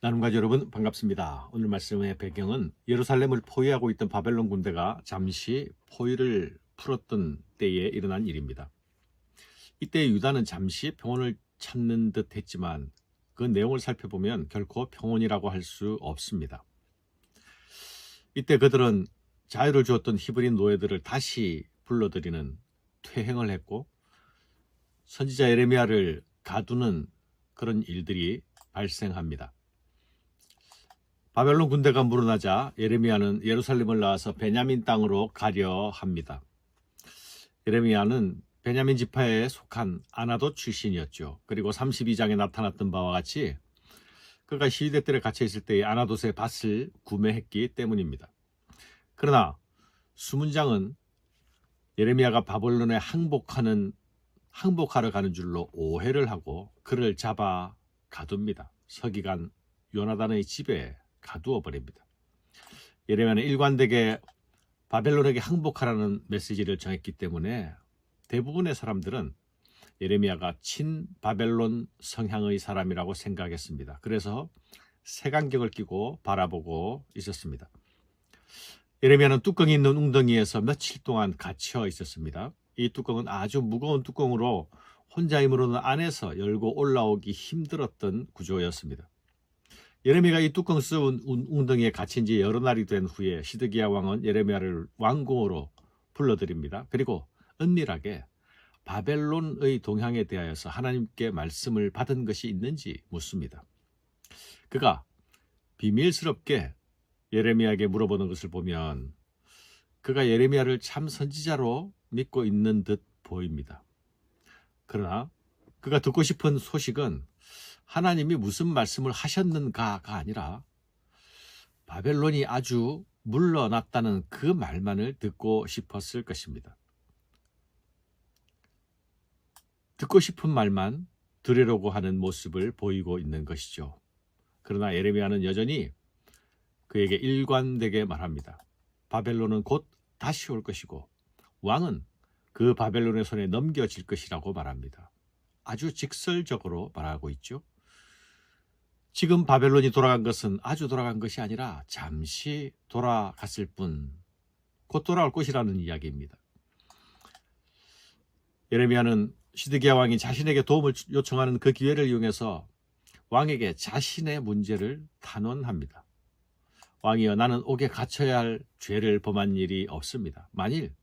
나눔가 여러분 반갑습니다. 오늘 말씀의 배경은 예루살렘을 포위하고 있던 바벨론 군대가 잠시 포위를 풀었던 때에 일어난 일입니다. 이때 유다는 잠시 평온을 찾는 듯 했지만 그 내용을 살펴보면 결코 평온이라고 할 수 없습니다. 이때 그들은 자유를 주었던 히브리 노예들을 다시 불러들이는 퇴행을 했고 선지자 예레미야를 가두는 그런 일들이 발생합니다. 바벨론 군대가 물러나자 예레미야는 예루살렘을 나와서 베냐민 땅으로 가려 합니다. 예레미야는 베냐민 지파에 속한 아나돗 출신이었죠. 그리고 32장에 나타났던 바와 같이 그가 시위대 뜰에 갇혀 있을 때에 아나돗의 밭을 구매했기 때문입니다. 그러나 수문장은 예레미야가 바벨론에 항복하러 가는 줄로 오해를 하고 그를 잡아 가둡니다. 서기관 요나단의 집에 가두어 버립니다. 예레미야는 일관되게 바벨론에게 항복하라는 메시지를 전했기 때문에 대부분의 사람들은 예레미야가 친바벨론 성향의 사람이라고 생각했습니다. 그래서 색안경을 끼고 바라보고 있었습니다. 예레미야는 뚜껑이 있는 웅덩이에서 며칠 동안 갇혀 있었습니다. 이 뚜껑은 아주 무거운 뚜껑으로 혼자 힘으로는 안에서 열고 올라오기 힘들었던 구조였습니다. 예레미야가 이 뚜껑 씌운 웅덩이에 갇힌 지 여러 날이 된 후에 시드기야 왕은 예레미야를 왕궁으로 불러들입니다. 그리고 은밀하게 바벨론의 동향에 대하여서 하나님께 말씀을 받은 것이 있는지 묻습니다. 그가 비밀스럽게 예레미야에게 물어보는 것을 보면 그가 예레미야를 참 선지자로 믿고 있는 듯 보입니다. 그러나 그가 듣고 싶은 소식은 하나님이 무슨 말씀을 하셨는가가 아니라 바벨론이 아주 물러났다는 그 말만을 듣고 싶었을 것입니다. 듣고 싶은 말만 들으려고 하는 모습을 보이고 있는 것이죠. 그러나 예레미야는 여전히 그에게 일관되게 말합니다. 바벨론은 곧 다시 올 것이고 왕은 그 바벨론의 손에 넘겨질 것이라고 말합니다. 아주 직설적으로 말하고 있죠. 지금 바벨론이 돌아간 것은 아주 돌아간 것이 아니라 잠시 돌아갔을 뿐, 곧 돌아올 것이라는 이야기입니다. 예레미야는 시드기야 왕이 자신에게 도움을 요청하는 그 기회를 이용해서 왕에게 자신의 문제를 탄원합니다. 왕이여, 나는 옥에 갇혀야 할 죄를 범한 일이 없습니다. 만일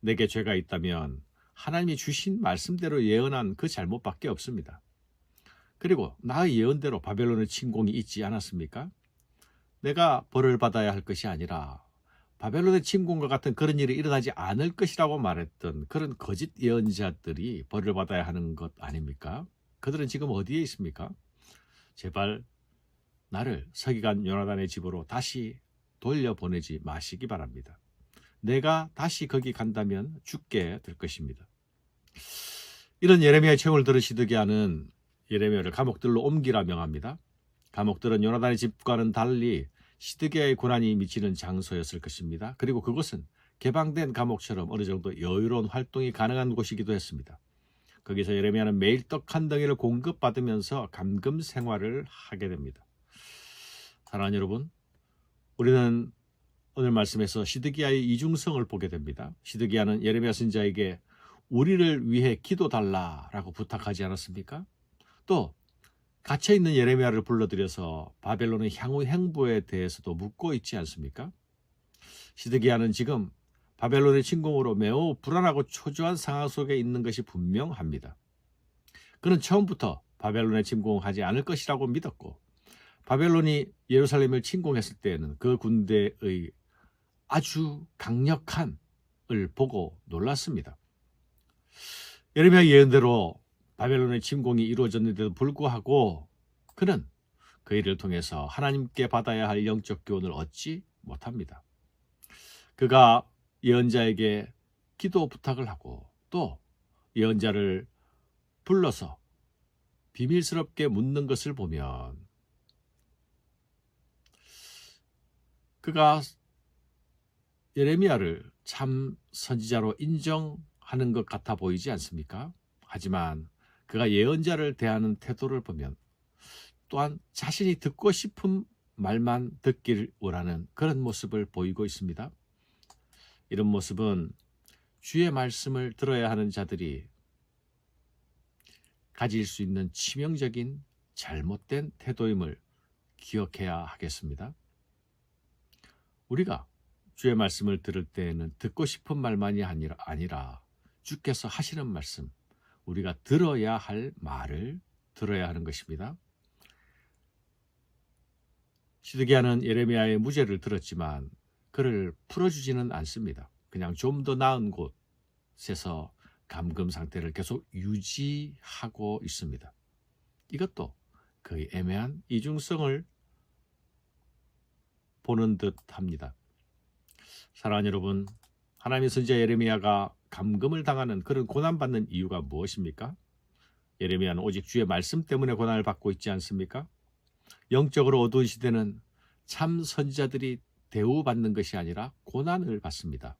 내게 죄가 있다면 하나님이 주신 말씀대로 예언한 그 잘못밖에 없습니다. 그리고 나의 예언대로 바벨론의 침공이 있지 않았습니까? 내가 벌을 받아야 할 것이 아니라 바벨론의 침공과 같은 그런 일이 일어나지 않을 것이라고 말했던 그런 거짓 예언자들이 벌을 받아야 하는 것 아닙니까? 그들은 지금 어디에 있습니까? 제발 나를 서기관 요나단의 집으로 다시 돌려보내지 마시기 바랍니다. 내가 다시 거기 간다면 죽게 될 것입니다. 이런 예레미야의 청을 들은 시드기야는 예레미야를 감옥들로 옮기라 명합니다. 감옥들은 요나단의 집과는 달리 시드기야의 고난이 미치는 장소였을 것입니다. 그리고 그곳은 개방된 감옥처럼 어느 정도 여유로운 활동이 가능한 곳이기도 했습니다. 거기서 예레미야는 매일 떡 한 덩이를 공급받으면서 감금 생활을 하게 됩니다. 사랑하는 여러분, 우리는 오늘 말씀에서 시드기야의 이중성을 보게 됩니다. 시드기야는 예레미야 선지자에게 우리를 위해 기도달라라고 부탁하지 않았습니까? 또 갇혀있는 예레미야를 불러들여서 바벨론의 향후 행보에 대해서도 묻고 있지 않습니까? 시드기야는 지금 바벨론의 침공으로 매우 불안하고 초조한 상황 속에 있는 것이 분명합니다. 그는 처음부터 바벨론에 침공하지 않을 것이라고 믿었고 바벨론이 예루살렘을 침공했을 때에는 그 군대의 아주 강력한을 보고 놀랐습니다. 예레미야 예언대로 바벨론의 침공이 이루어졌는데도 불구하고 그는 그 일을 통해서 하나님께 받아야 할 영적 교훈을 얻지 못합니다. 그가 예언자에게 기도 부탁을 하고 또 예언자를 불러서 비밀스럽게 묻는 것을 보면 그가 예레미야를 참 선지자로 인정하는 것 같아 보이지 않습니까? 하지만 그가 예언자를 대하는 태도를 보면 또한 자신이 듣고 싶은 말만 듣길 원하는 그런 모습을 보이고 있습니다. 이런 모습은 주의 말씀을 들어야 하는 자들이 가질 수 있는 치명적인 잘못된 태도임을 기억해야 하겠습니다. 우리가 주의 말씀을 들을 때에는 듣고 싶은 말만이 아니라 주께서 하시는 말씀, 우리가 들어야 할 말을 들어야 하는 것입니다. 시드기야는 예레미야의 무죄를 들었지만 그를 풀어주지는 않습니다. 그냥 좀 더 나은 곳에서 감금 상태를 계속 유지하고 있습니다. 이것도 거의 애매한 이중성을 보는 듯 합니다. 사랑하는 여러분, 하나님의 선지자 예레미야가 감금을 당하는 그런 고난받는 이유가 무엇입니까? 예레미야는 오직 주의 말씀 때문에 고난을 받고 있지 않습니까? 영적으로 어두운 시대는 참 선지자들이 대우받는 것이 아니라 고난을 받습니다.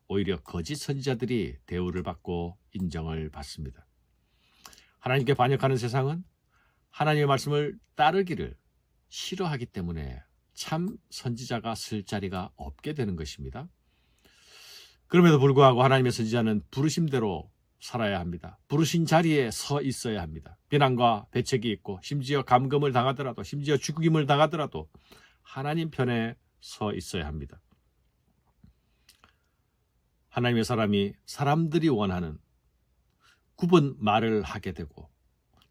오히려 거짓 선지자들이 대우를 받고 인정을 받습니다. 하나님께 반역하는 세상은 하나님의 말씀을 따르기를 싫어하기 때문에 참 선지자가 쓸 자리가 없게 되는 것입니다. 그럼에도 불구하고 하나님의 선지자는 부르심대로 살아야 합니다. 부르신 자리에 서 있어야 합니다. 비난과 배척이 있고 심지어 감금을 당하더라도, 심지어 죽임을 당하더라도 하나님 편에 서 있어야 합니다. 하나님의 사람이 사람들이 원하는 굽은 말을 하게 되고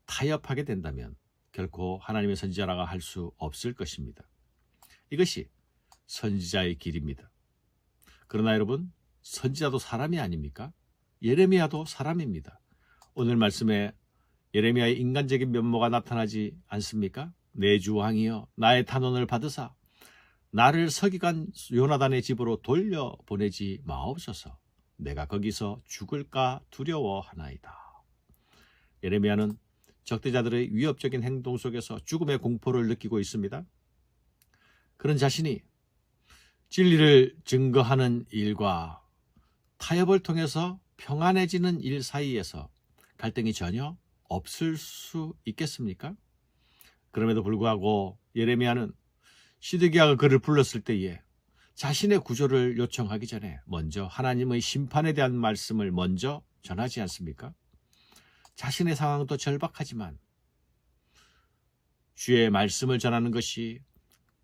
타협하게 된다면 결코 하나님의 선지자라고 할 수 없을 것입니다. 이것이 선지자의 길입니다. 그러나 여러분, 선지자도 사람이 아닙니까? 예레미야도 사람입니다. 오늘 말씀에 예레미야의 인간적인 면모가 나타나지 않습니까? 내 주 왕이여 나의 탄원을 받으사 나를 서기관 요나단의 집으로 돌려보내지 마옵소서. 내가 거기서 죽을까 두려워하나이다. 예레미야는 적대자들의 위협적인 행동 속에서 죽음의 공포를 느끼고 있습니다. 그런 자신이 진리를 증거하는 일과 타협을 통해서 평안해지는 일 사이에서 갈등이 전혀 없을 수 있겠습니까? 그럼에도 불구하고 예레미야는 시드기야가 그를 불렀을 때에 자신의 구조를 요청하기 전에 먼저 하나님의 심판에 대한 말씀을 먼저 전하지 않습니까? 자신의 상황도 절박하지만 주의 말씀을 전하는 것이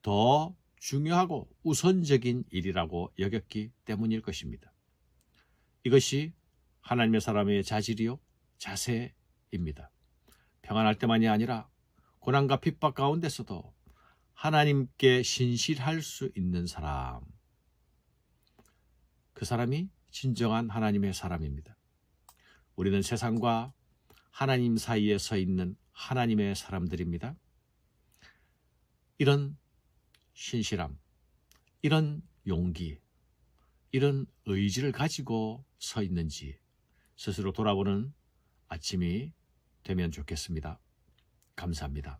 더 중요하고 우선적인 일이라고 여겼기 때문일 것입니다. 이것이 하나님의 사람의 자질이요 자세입니다. 평안할 때만이 아니라 고난과 핍박 가운데서도 하나님께 신실할 수 있는 사람, 그 사람이 진정한 하나님의 사람입니다. 우리는 세상과 하나님 사이에 서 있는 하나님의 사람들입니다. 이런 신실함, 이런 용기, 이런 의지를 가지고 서 있는지 스스로 돌아보는 아침이 되면 좋겠습니다. 감사합니다.